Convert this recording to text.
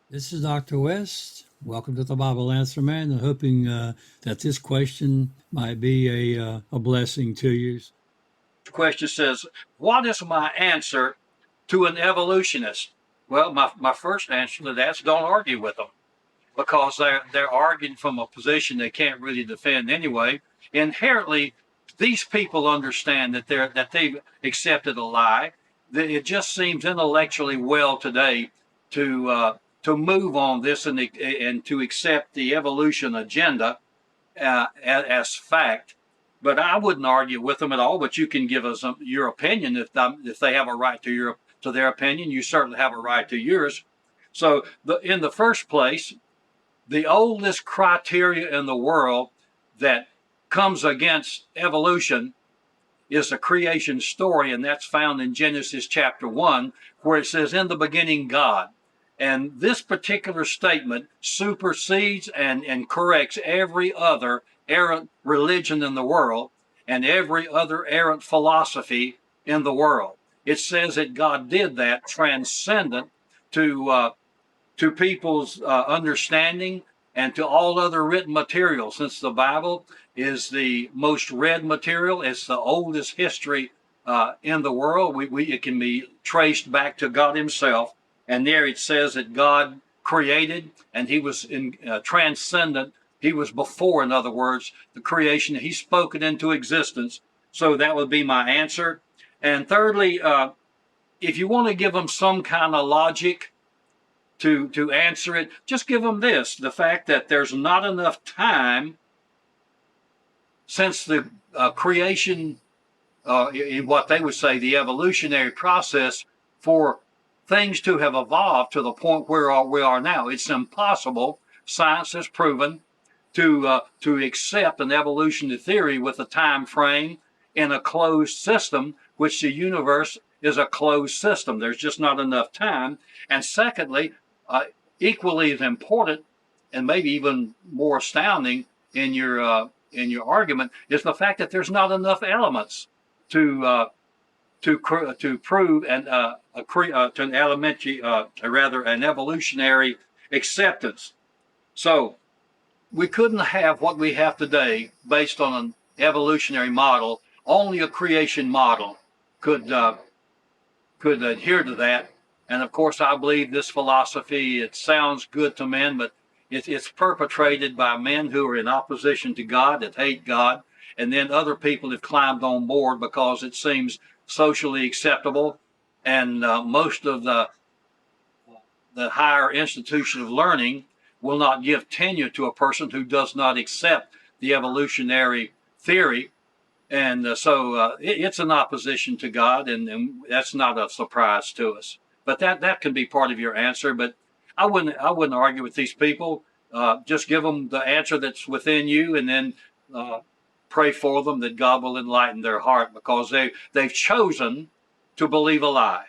This is Dr. West. Welcome to the Bible Answer Man, and hoping that this question might be a blessing to you. The question says, what is my answer to an evolutionist? Well, my first answer to that is don't argue with them because they're arguing from a position they can't really defend anyway. Inherently, these people understand that they've accepted a lie. That it just seems intellectually well today to move on this and to accept the evolution agenda as fact. But I wouldn't argue with them at all. But you can give us your opinion if they have a right to their opinion. You certainly have a right to yours. So in the first place, the oldest criteria in the world that comes against evolution is the creation story, and that's found in Genesis chapter 1, where it says, "In the beginning, God." And this particular statement supersedes and corrects every other errant religion in the world and every other errant philosophy in the world. It says that God did that transcendent to people's understanding and to all other written material. Since the Bible is the most read material, it's the oldest history in the world. It can be traced back to God Himself, and there it says that God created, and He was transcendent. He was before, in other words, the creation. He spoke it into existence. So that would be my answer. And thirdly, if you want to give them some kind of logic to answer it, just give them this: the fact that there's not enough time since the creation, in what they would say the evolutionary process, for things to have evolved to the point where we are now. It's impossible. Science has proven to accept an evolutionary theory with a time frame in a closed system, which the universe is a closed system. There's just not enough time. And secondly, equally as important, and maybe even more astounding in your argument, is the fact that there's not enough elements to prove an elementary, rather an evolutionary acceptance. So we couldn't have what we have today based on an evolutionary model. Only a creation model could adhere to that. And of course, I believe this philosophy, it sounds good to men, but it's perpetrated by men who are in opposition to God, that hate God. And then other people have climbed on board because it seems socially acceptable. And most of the higher institution of learning will not give tenure to a person who does not accept the evolutionary theory. And so it's an opposition to God, and that's not a surprise to us. But that can be part of your answer. But I wouldn't argue with these people. Just give them the answer that's within you, and then pray for them that God will enlighten their heart, because they've chosen to believe a lie.